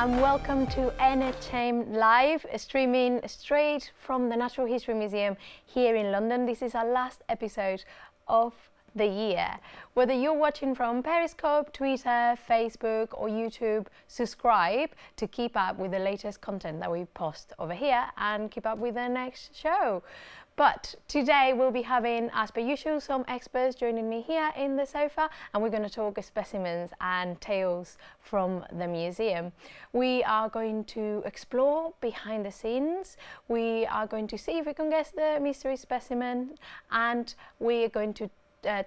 and welcome to NHM Live, streaming straight from the Natural History Museum here in London. This is our last episode of the year. Whether you're watching from Periscope, Twitter, Facebook or YouTube, subscribe to keep up with the latest content that we post over here and keep up with the next show. But today we'll be having, as per usual, some experts joining me here in the sofa, and we're going to talk specimens and tales from the museum. We are going to explore behind the scenes. We are going to see if we can guess the mystery specimen, and we are going to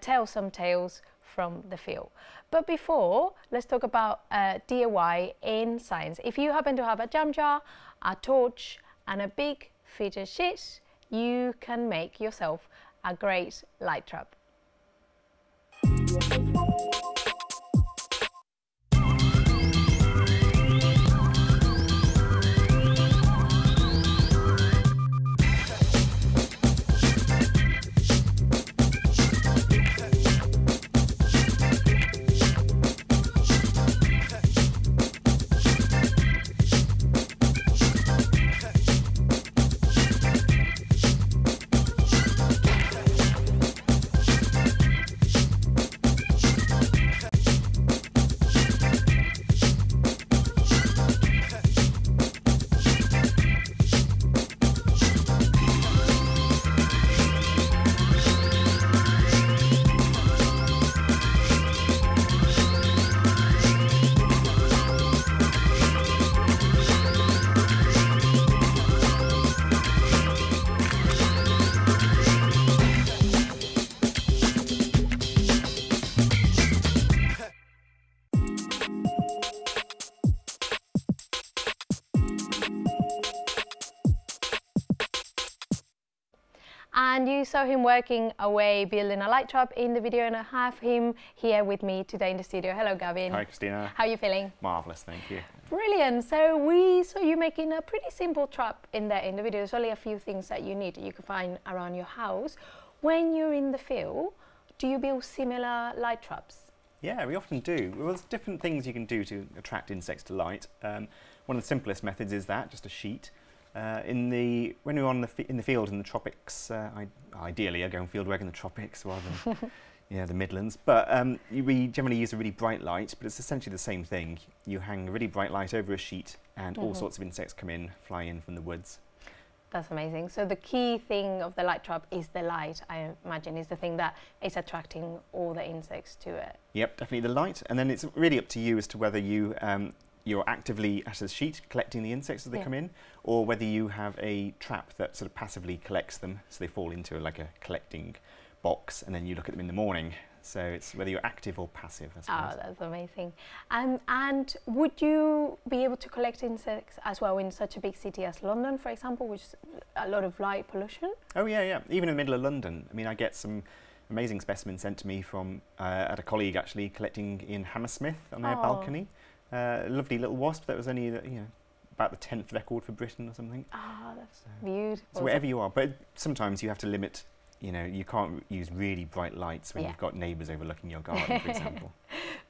tell some tales from the field. But before, let's talk about DIY in science. If you happen to have a jam jar, a torch and a big fidget sheet, you can make yourself a great light trap. And you saw him working away building a light trap in the video, and I have him here with me today in the studio. Hello, Gavin. Hi, Christina. How are you feeling? Marvellous, thank you. Brilliant. So we saw you making a pretty simple trap in the video. There's only a few things that you need you can find around your house. When you're in the field, do you build similar light traps? Yeah, we often do. Well, there's different things you can do to attract insects to light. One of the simplest methods is that, just a sheet. When we're in the field in the tropics, ideally I go and field work in the tropics rather than the Midlands. But we generally use a really bright light, but it's essentially the same thing. You hang a really bright light over a sheet, and all sorts of insects fly in from the woods. That's amazing. So the key thing of the light trap is the light, I imagine, is the thing that is attracting all the insects to it. Yep, definitely the light, and then it's really up to you as to whether you're actively, as a sheet, collecting the insects as they come in, or whether you have a trap that sort of passively collects them, so they fall into like a collecting box, and then you look at them in the morning. So it's whether you're active or passive, I suppose. Oh, that's amazing. And would you be able to collect insects as well in such a big city as London, for example, which is a lot of light pollution? Oh yeah. Even in the middle of London. I mean, I get some amazing specimens sent to me from at a colleague actually collecting in Hammersmith on their balcony. A lovely little wasp that was only about the 10th record for Britain or something. Ah, that's beautiful. So wherever you are, but sometimes you have to limit. You can't use really bright lights when you've got neighbours overlooking your garden, for example.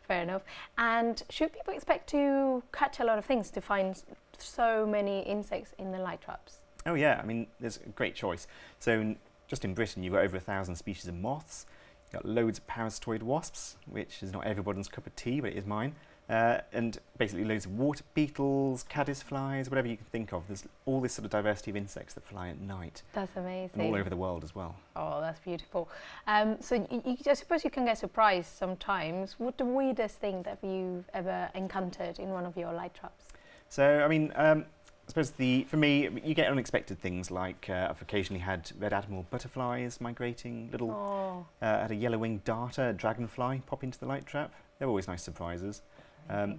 Fair enough. And should people expect to catch a lot of things to find so many insects in the light traps? Oh yeah, I mean, there's a great choice. So just in Britain, you've got over 1,000 species of moths. You've got loads of parasitoid wasps, which is not everybody's cup of tea, but it is mine. And basically loads of water beetles, caddisflies, whatever you can think of. There's all this sort of diversity of insects that fly at night. That's amazing. And all over the world as well. Oh, that's beautiful. So I suppose you can get surprised sometimes. What's the weirdest thing that you've ever encountered in one of your light traps? So, I mean, I suppose for me, you get unexpected things like I've occasionally had red admiral butterflies migrating, had a yellow-winged darter, a dragonfly pop into the light trap. They're always nice surprises.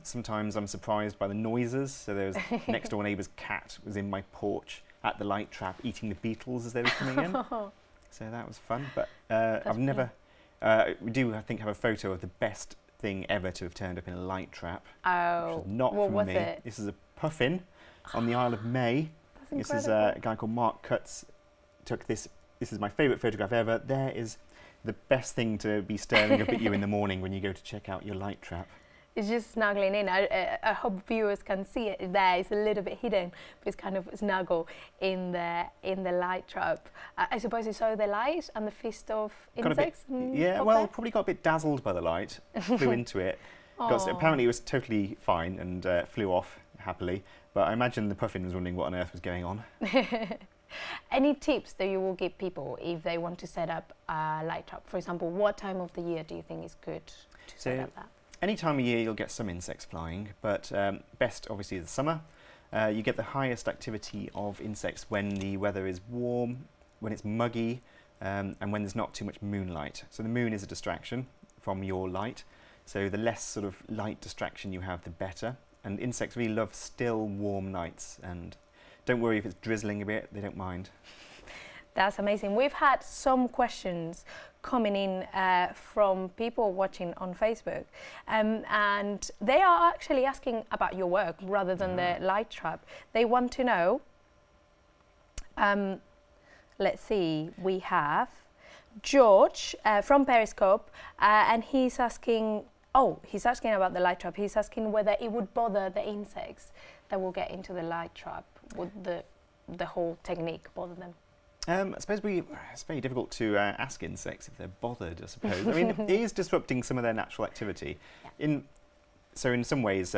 Sometimes I'm surprised by the noises. So there was next door neighbour's cat was in my porch at the light trap eating the beetles as they were coming in. So that was fun. But I've never. We do, I think, have a photo of the best thing ever to have turned up in a light trap. Oh, not what from was me. it? This is a puffin on the Isle of May. That's this incredible. is a guy called Mark Cutts. Took this. This is my favourite photograph ever. There is the best thing to be staring up at you in the morning when you go to check out your light trap. It's just snuggling in. I hope viewers can see it there. It's a little bit hidden, but it's kind of snuggle in the light trap. I suppose you saw the light and the feast of insects. Yeah, well, probably got a bit dazzled by the light. Flew into it. Apparently it was totally fine and flew off happily. But I imagine the puffin was wondering what on earth was going on. Any tips that you will give people if they want to set up a light trap? For example, what time of the year do you think is good to set up that? Any time of year you'll get some insects flying, but best obviously is the summer. You get the highest activity of insects when the weather is warm, when it's muggy, and when there's not too much moonlight. So the moon is a distraction from your light, so the less sort of light distraction you have, the better. And insects really love still, warm nights, and don't worry if it's drizzling a bit, they don't mind. That's amazing. We've had some questions coming in from people watching on Facebook, and they are actually asking about your work rather than the light trap. They want to know, let's see, we have George from Periscope, and he's asking, he's asking about the light trap. He's asking whether it would bother the insects that will get into the light trap. Would the whole technique bother them? I suppose it's very difficult to ask insects if they're bothered, I suppose. I mean, it is disrupting some of their natural activity. Yeah. So in some ways,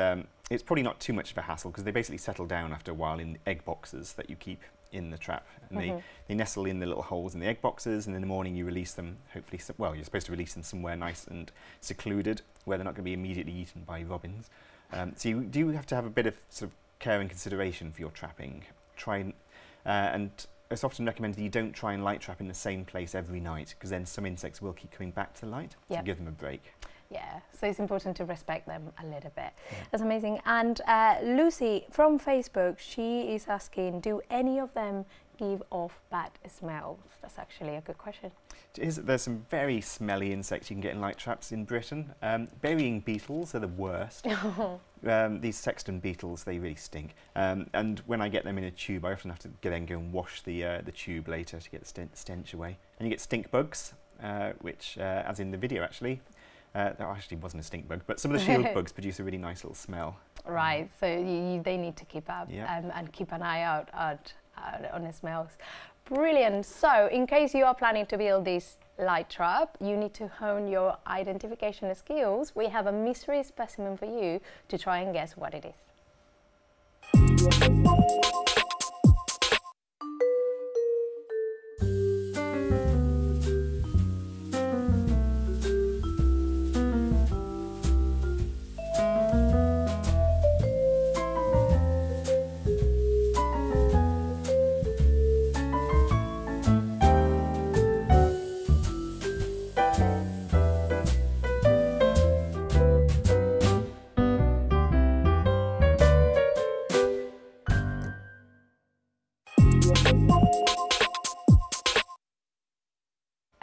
it's probably not too much of a hassle because they basically settle down after a while in egg boxes that you keep in the trap. And they nestle in the little holes in the egg boxes, and in the morning you release them, hopefully, well, you're supposed to release them somewhere nice and secluded where they're not going to be immediately eaten by robins. So you do have to have a bit of sort of care and consideration for your trapping. And it's often recommended that you don't try and light trap in the same place every night, because then some insects will keep coming back to the light, so give them a break. Yeah, so it's important to respect them a little bit. Yeah. That's amazing. And Lucy from Facebook, she is asking, do any of them give off bad smells? That's actually a good question. There's some very smelly insects you can get in light traps in Britain. Burying beetles are the worst. These sexton beetles, they really stink. And when I get them in a tube, I often have to then go and wash the tube later to get the stench away. And you get stink bugs, which, as in the video actually, there actually wasn't a stink bug, but some of the shield bugs produce a really nice little smell. Right, so they need to keep up and keep an eye out on the smells. Brilliant. So in case you are planning to build this light trap, you need to hone your identification skills. We have a mystery specimen for you to try and guess what it is.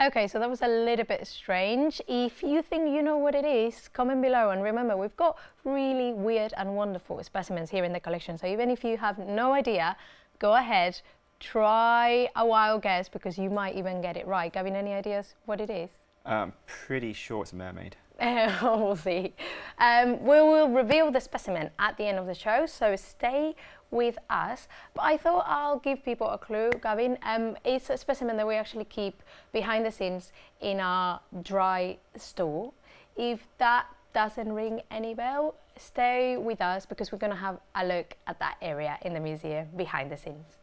Okay, so that was a little bit strange. If you think you know what it is, comment below. And remember, we've got really weird and wonderful specimens here in the collection. So even if you have no idea, go ahead, try a wild guess, because you might even get it right. Gavin, any ideas what it is? I'm pretty sure it's a mermaid. We'll see. We will reveal the specimen at the end of the show, so stay with us. But I thought I'll give people a clue, Gavin. It's a specimen that we actually keep behind the scenes in our dry store. If that doesn't ring any bell, stay with us, because we're going to have a look at that area in the museum behind the scenes.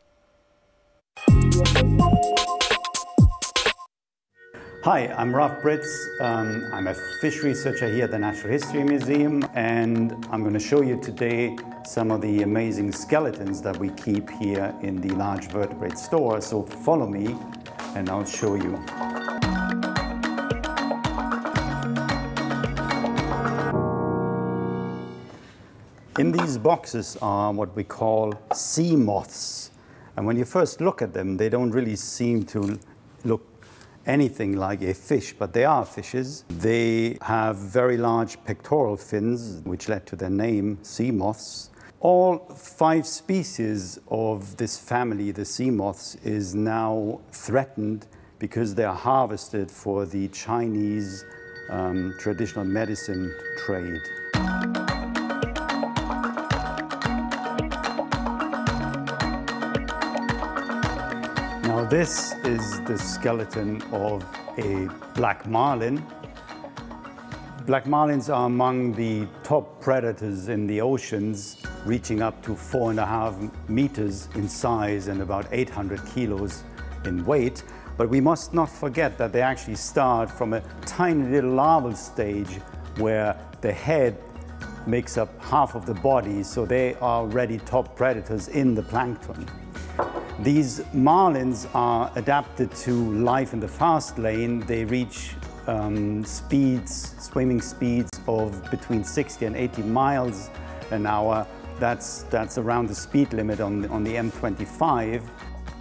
Hi, I'm Ralph Britz. I'm a fish researcher here at the Natural History Museum, and I'm going to show you today some of the amazing skeletons that we keep here in the large vertebrate store. So follow me and I'll show you. In these boxes are what we call sea moths. And when you first look at them, they don't really seem to look anything like a fish, but they are fishes. They have very large pectoral fins, which led to their name, sea moths. All 5 species of this family, the sea moths, is now threatened because they are harvested for the Chinese traditional medicine trade. Now this is the skeleton of a black marlin. Black marlins are among the top predators in the oceans, reaching up to 4.5 meters in size and about 800 kilos in weight. But we must not forget that they actually start from a tiny little larval stage where the head makes up half of the body, so they are already top predators in the plankton. These marlins are adapted to life in the fast lane. They reach swimming speeds of between 60 and 80 miles an hour. That's around the speed limit on the M25.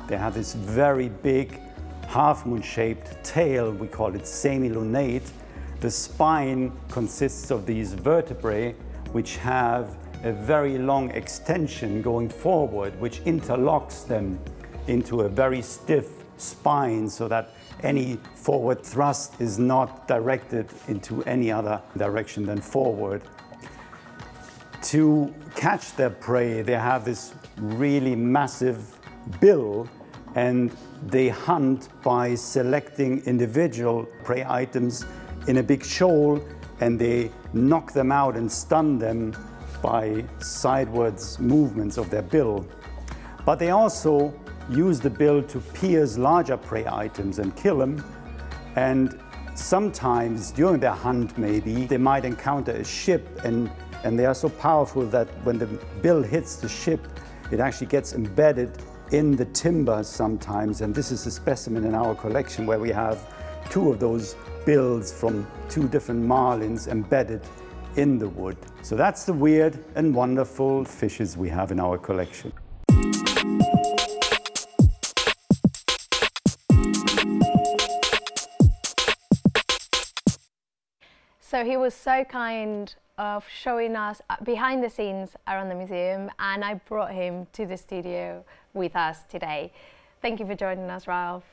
They have this very big half-moon-shaped tail. We call it semilunate. The spine consists of these vertebrae which have a very long extension going forward, which interlocks them into a very stiff spine so that any forward thrust is not directed into any other direction than forward. To catch their prey, they have this really massive bill, and they hunt by selecting individual prey items in a big shoal, and they knock them out and stun them by sidewards movements of their bill. But they also use the bill to pierce larger prey items and kill them. And sometimes during their hunt, maybe, they might encounter a ship, and they are so powerful that when the bill hits the ship, it actually gets embedded in the timber sometimes. And this is a specimen in our collection where we have 2 of those bills from 2 different marlins embedded in the wood. So that's the weird and wonderful fishes we have in our collection. So he was so kind of showing us behind the scenes around the museum, and I brought him to the studio with us today. Thank you for joining us, Ralph.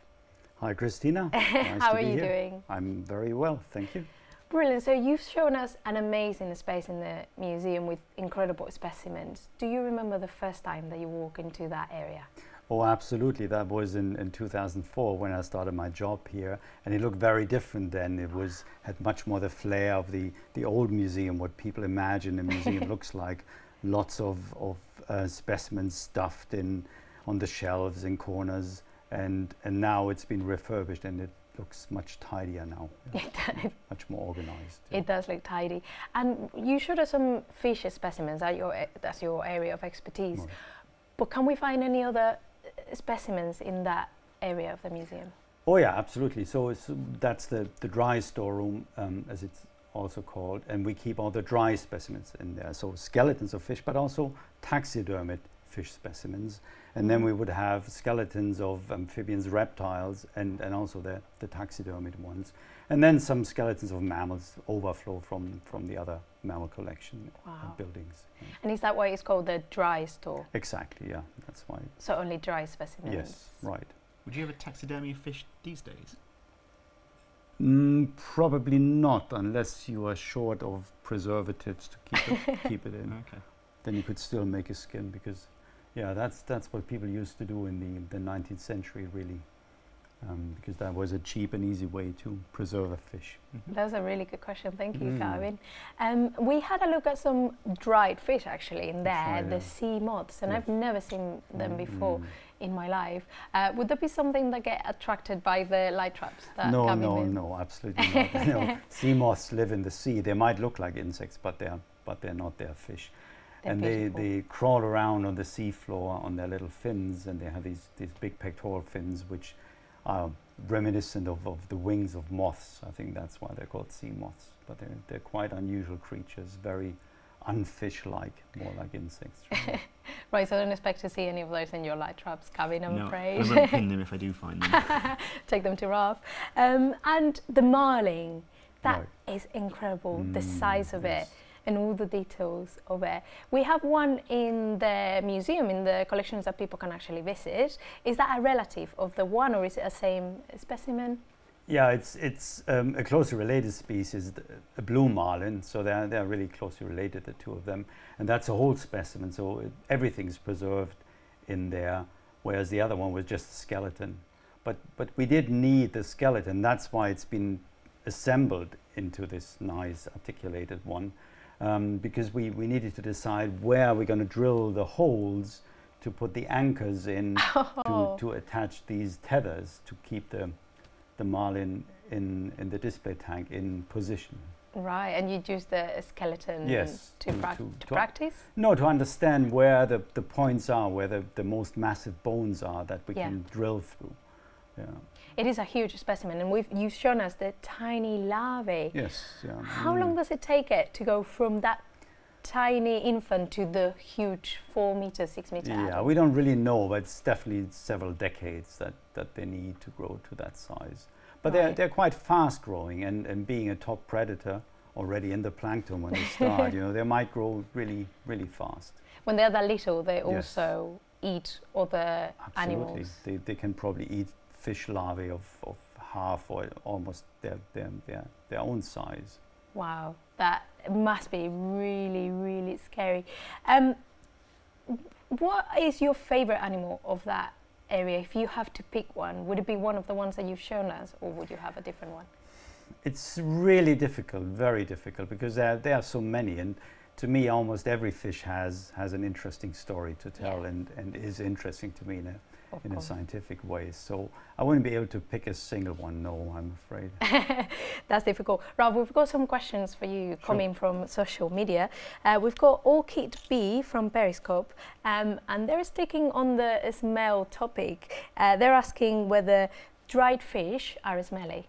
Hi, Christina. Nice How to are be you here. doing? I'm very well, thank you. Brilliant. So you've shown us an amazing space in the museum with incredible specimens. Do you remember the first time that you walked into that area? Oh, absolutely. That was in 2004 when I started my job here, and it looked very different then. It had much more the flair of the old museum, what people imagine a museum looks like. Lots of specimens stuffed on the shelves in corners, and now it's been refurbished and it looks much tidier now. Yeah. Much more organized. It does look tidy. And you showed us some fish specimens. That's your area of expertise. Right. But can we find any other specimens in that area of the museum? Oh yeah, absolutely. So that's the dry storeroom, as it's also called, and we keep all the dry specimens in there. So skeletons of fish, but also taxidermied fish specimens. And then we would have skeletons of amphibians, reptiles, and also the taxidermied ones. And then some skeletons of mammals overflow from the other mammal collection buildings. Yeah. And is that why it's called the dry store? Exactly, yeah, that's why. So only dry specimens? Yes, right. Would you have a taxidermy of fish these days? Probably not, unless you are short of preservatives to keep it in. Okay. Then you could still make a skin, because yeah, that's what people used to do in the 19th century, really, because that was a cheap and easy way to preserve a fish. Mm-hmm. That's a really good question. Thank you, Calvin. We had a look at some dried fish actually in there, the sea moths, and I've never seen them before in my life. Would there be something that get attracted by the light traps? That No, absolutely not. No, sea moths live in the sea. They might look like insects, but they're not. They're fish. And they crawl around on the sea floor on their little fins, and they have these big pectoral fins, which are reminiscent of the wings of moths. I think that's why they're called sea moths. But they're quite unusual creatures, very unfish-like, more like insects. Really. Right, so I don't expect to see any of those in your light traps, Calvin, I'm afraid. I won't pin them if I do find them. Take them to Ralph. And the marling, that is incredible, the size of it. And all the details of it. We have one in the museum, in the collections that people can actually visit. Is that a relative of the one, or is it a same specimen? Yeah, it's a closely related species, a blue marlin. So they're really closely related, the two of them, and that's a whole specimen. So everything's preserved in there, whereas the other one was just a skeleton. But we did need the skeleton. That's why it's been assembled into this nice articulated one, because we needed to decide where we're going to drill the holes to put the anchors in to attach these tethers to keep the marlin in the display tank in position. Right, and you'd use the skeleton to practice? No, to understand where the points are, where the most massive bones are that we can drill through. Yeah. It is a huge specimen, and you've shown us the tiny larvae. Yes. Yeah. How long does it take it to go from that tiny infant to the huge 4 meter, 6 meter Yeah, adult? we don't really know, but it's definitely several decades that they need to grow to that size. But they're quite fast growing, and being a top predator already in the plankton when they start, you know, they might grow really, really fast. When they're that little, they also eat other animals. They can probably eat fish larvae of half or almost their own size. Wow, that must be really, really scary. What is your favorite animal of that area? If you have to pick one, would it be one of the ones that you've shown us, or would you have a different one? It's really difficult, very difficult, because there are so many, and to me almost every fish has an interesting story to tell, and is interesting to me in a scientific way. So I wouldn't be able to pick a single one, no, I'm afraid. That's difficult. Ralph, we've got some questions for you coming from social media. We've got Orchid B from Periscope, and they're sticking on the smell topic. They're asking whether dried fish are smelly.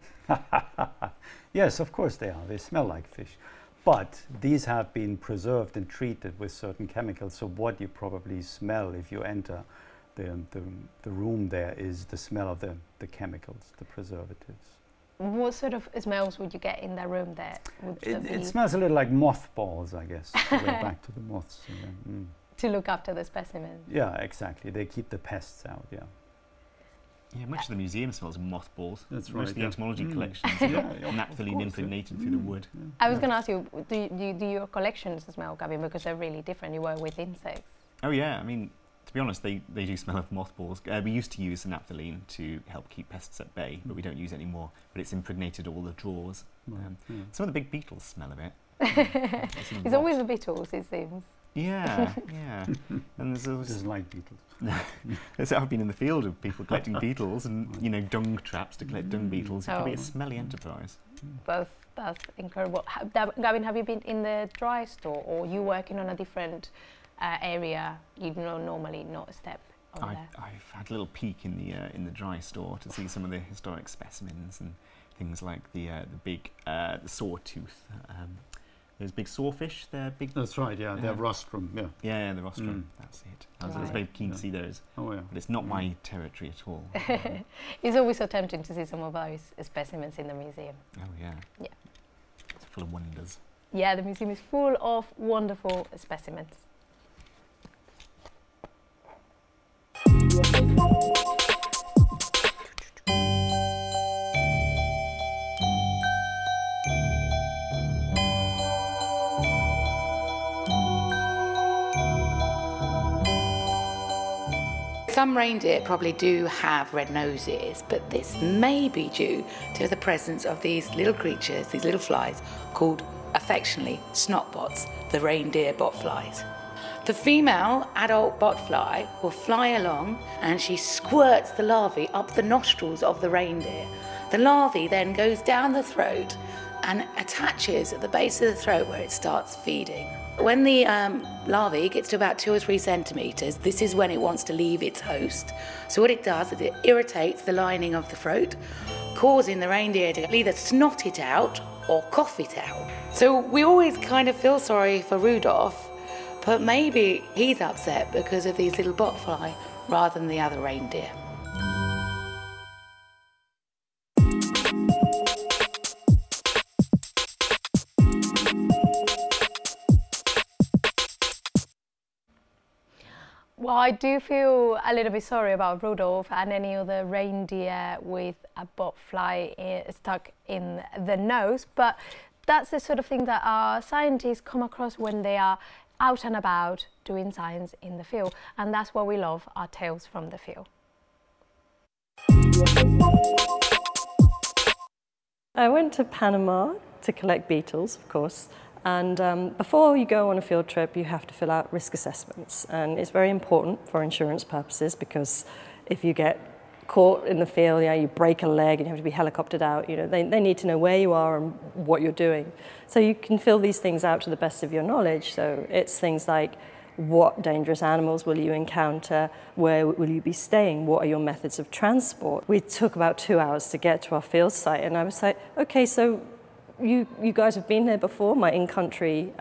Yes, of course they are. They smell like fish. But these have been preserved and treated with certain chemicals, so what you probably smell if you enter the room there is the smell of the chemicals, the preservatives. What sort of smells would you get in that room there? It smells a little like mothballs, I guess. To go back to the moths. Yeah. To look after the specimens. Yeah, exactly. They keep the pests out, yeah. Yeah, much of the museum smells of mothballs. That's Most right. of the entomology collections are naphthalene impregnated through the wood. I was going to ask you, do your collections smell, Gavin, because they're really different? You work with insects. Oh yeah, I mean, to be honest, they do smell of mothballs. We used to use the naphthalene to help keep pests at bay, but we don't use it anymore. But it's impregnated all the drawers. Some of the big beetles smell of it. It's always the beetles, it seems. Yeah, yeah. And there's always Just like beetles. So I've been in the field of people collecting beetles and, you know, dung traps to collect dung beetles. It can be a smelly enterprise. Both, that's incredible. Gavin, have you been in the dry store, or you working on a different area? You know, normally not step over there. I've had a little peek in the dry store to see some of the historic specimens and things like the big the sawtooth. Those big sawfish, they're big. That's right, yeah, they're rostrum, yeah. Yeah, the rostrum, that's it. I was very keen to see those. Oh, yeah. But it's not my territory at all. It's always so tempting to see some of those specimens in the museum. Oh, yeah. Yeah. It's full of wonders. Yeah, the museum is full of wonderful specimens. Some reindeer probably do have red noses, but this may be due to the presence of these little creatures, these little flies, called affectionately snotbots, the reindeer botflies. The female adult botfly will fly along and she squirts the larvae up the nostrils of the reindeer. The larvae then goes down the throat and attaches at the base of the throat where it starts feeding. When the larvae gets to about 2 or 3 centimetres, this is when it wants to leave its host. So what it does is it irritates the lining of the throat, causing the reindeer to either snot it out or cough it out. So we always kind of feel sorry for Rudolph, but maybe he's upset because of these little botfly rather than the other reindeer. Well, I do feel a little bit sorry about Rudolph and any other reindeer with a botfly stuck in the nose, but that's the sort of thing that our scientists come across when they are out and about doing science in the field, and that's what we love, our tales from the field. I went to Panama to collect beetles, of course, and before you go on a field trip you have to fill out risk assessments, and it's very important for insurance purposes because if you get caught in the field, you break a leg and you have to be helicoptered out, they need to know where you are and what you're doing. So you can fill these things out to the best of your knowledge. So it's things like, what dangerous animals will you encounter? Where will you be staying? What are your methods of transport? We took about 2 hours to get to our field site, and I was like, okay, so you guys have been here before, my in-country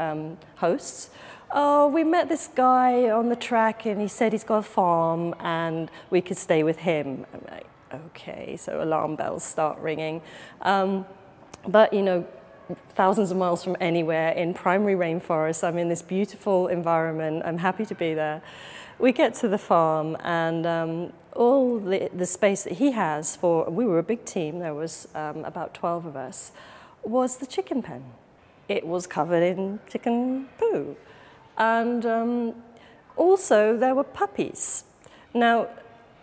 hosts. Oh, we met this guy on the track and he said he's got a farm and we could stay with him. I'm like, okay, so alarm bells start ringing. But thousands of miles from anywhere in primary rainforest, I'm in this beautiful environment, I'm happy to be there. We get to the farm and all the space that he has we were a big team, there was about 12 of us, was the chicken pen. It was covered in chicken poo. And also there were puppies. Now,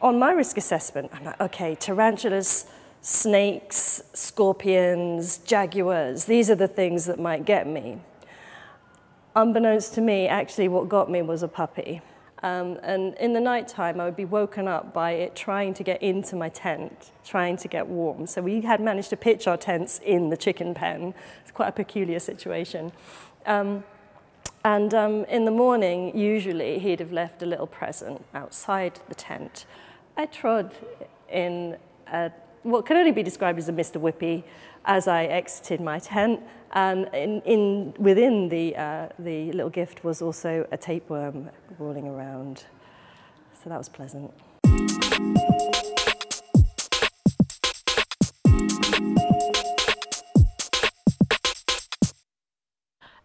on my risk assessment, I'm like, okay, tarantulas, snakes, scorpions, jaguars, these are the things that might get me. Unbeknownst to me, actually what got me was a puppy. And in the nighttime, I would be woken up by it trying to get into my tent, trying to get warm. So we had managed to pitch our tents in the chicken pen. It's quite a peculiar situation. And in the morning, usually, he'd have left a little present outside the tent. I trod in what can only be described as a Mr. Whippy as I exited my tent, and within the little gift was also a tapeworm rolling around. So that was pleasant.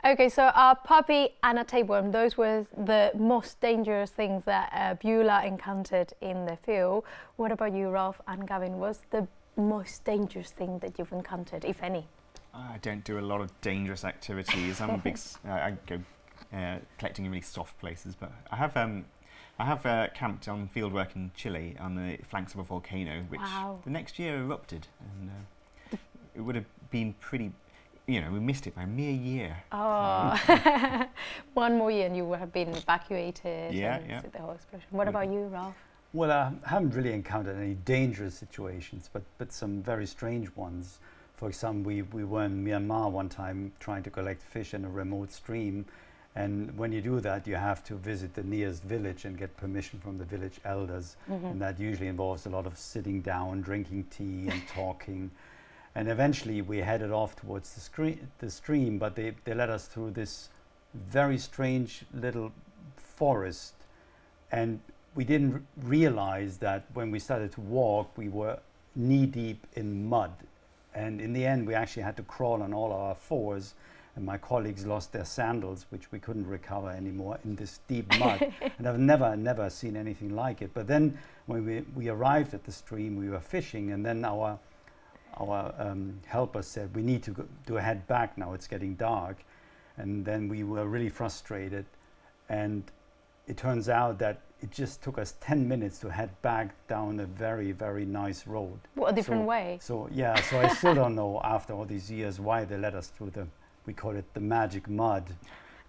Okay, so a puppy and a tapeworm, those were the most dangerous things that Beulah encountered in the field. What about you, Ralph and Gavin? What's the most dangerous thing that you've encountered, if any? I don't do a lot of dangerous activities. I'm a big, I go collecting in really soft places, but I have camped on fieldwork in Chile on the flanks of a volcano, which the next year erupted, and it would have been pretty. We missed it by a mere year. Oh, one more year and you would have been evacuated. Yeah. The whole explosion. What about you, Ralph? Well, I haven't really encountered any dangerous situations, but some very strange ones. For example, we were in Myanmar one time trying to collect fish in a remote stream, and when you do that, you have to visit the nearest village and get permission from the village elders, and that usually involves a lot of sitting down, drinking tea and talking. And eventually we headed off towards the stream, but they led us through this very strange little forest. And we didn't realize that when we started to walk, we were knee-deep in mud. And in the end, we actually had to crawl on all our fours. And my colleagues lost their sandals, which we couldn't recover anymore in this deep mud. And I've never seen anything like it. But then when we arrived at the stream, we were fishing, and then our helper said, we need to head back now, it's getting dark. And then we were really frustrated, and it turns out that it just took us 10 minutes to head back down a very, very nice road. What a different way. So yeah, so I still don't know after all these years why they led us through we call it the magic mud,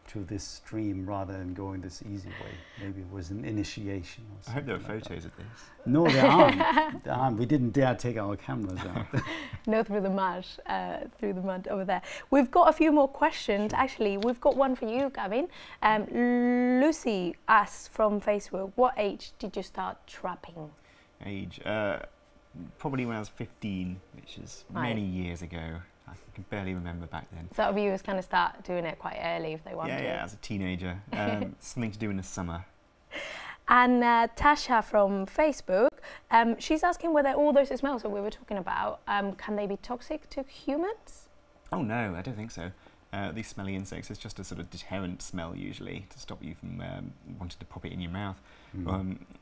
to this stream rather than going this easy way. Maybe it was an initiation. Or I hope there are like photos of this. No, there aren't. There aren't. We didn't dare take our cameras out. No, through the mud over there. We've got a few more questions. Sure. Actually, we've got one for you, Gavin. Lucy asks from Facebook, what age did you start trapping? Age? Probably when I was 15, which is many years ago. I can barely remember back then. So our viewers kind of start doing it quite early if they want to. Yeah, as a teenager. Something to do in the summer. And Tasha from Facebook, she's asking whether all those smells that we were talking about, can they be toxic to humans? Oh no, I don't think so. these smelly insects, it's just a sort of deterrent smell usually to stop you from wanting to pop it in your mouth.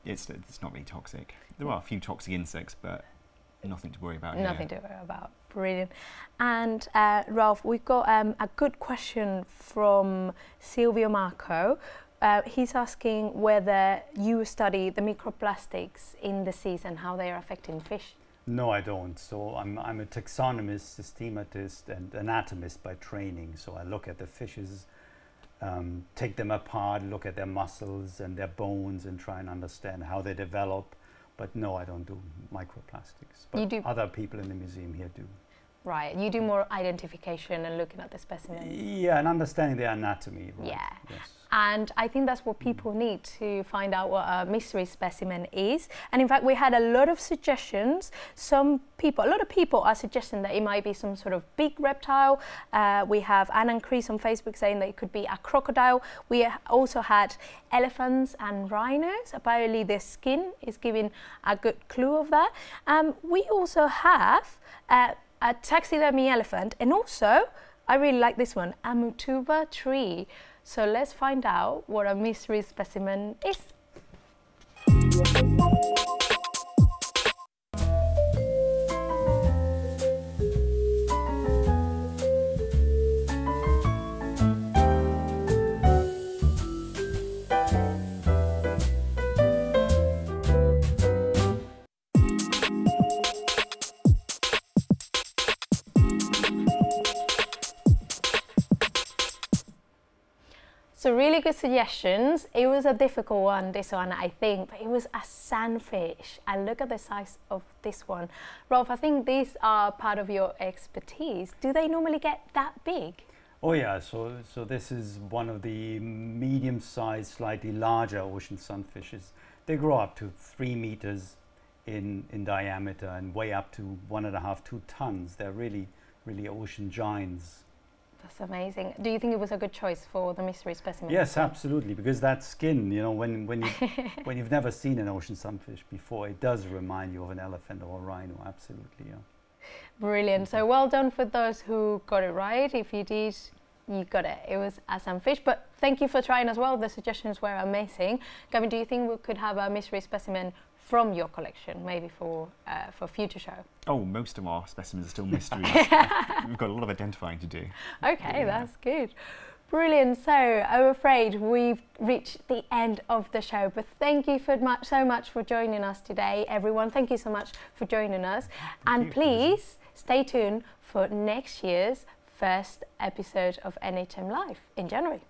It's not really toxic. There are a few toxic insects, but nothing to worry about. Nothing to worry about. Brilliant. And Ralph, we've got a good question from Silvio Marco. He's asking whether you study the microplastics in the seas and how they are affecting fish. No, I don't. So I'm a taxonomist, systematist, and anatomist by training. So I look at the fishes, take them apart, look at their muscles and their bones, and try and understand how they develop. But no, I don't do microplastics. But other people in the museum here do. Right, you do more identification and looking at the specimens. Yeah, and understanding their anatomy. Right? Yeah. Yes. And I think that's what people need to find out what a mystery specimen is. And in fact, we had a lot of suggestions. A lot of people are suggesting that it might be some sort of big reptile. We have Anne and Chris on Facebook saying that it could be a crocodile. We also had elephants and rhinos. Apparently their skin is giving a good clue of that. We also have a taxidermy elephant, and also, I really like this one, a mutuba tree. So let's find out what a mystery specimen is. So really good suggestions. It was a difficult one, this one, I think, but it was a sandfish. And look at the size of this one. Rolf, I think these are part of your expertise. Do they normally get that big? Oh yeah, so this is one of the medium-sized, slightly larger ocean sunfishes. They grow up to 3 meters in diameter and weigh up to 1.5 to 2 tons. They're really, really ocean giants. That's amazing. Do you think it was a good choice for the mystery specimen? Yes, absolutely, because that skin, you know, when when you've never seen an ocean sunfish before, it does remind you of an elephant or a rhino, absolutely, yeah. Brilliant. So well done for those who got it right. If you did, you got it. It was a sunfish, but thank you for trying as well. The suggestions were amazing. Gavin, do you think we could have a mystery specimen from your collection, maybe for future show? Oh, most of our specimens are still mysteries. We've got a lot of identifying to do. Okay, that's good. Brilliant. So I'm afraid we've reached the end of the show, but thank you so much for joining us today, everyone. Thank you so much for joining us. And please stay tuned for next year's first episode of NHM Live in January.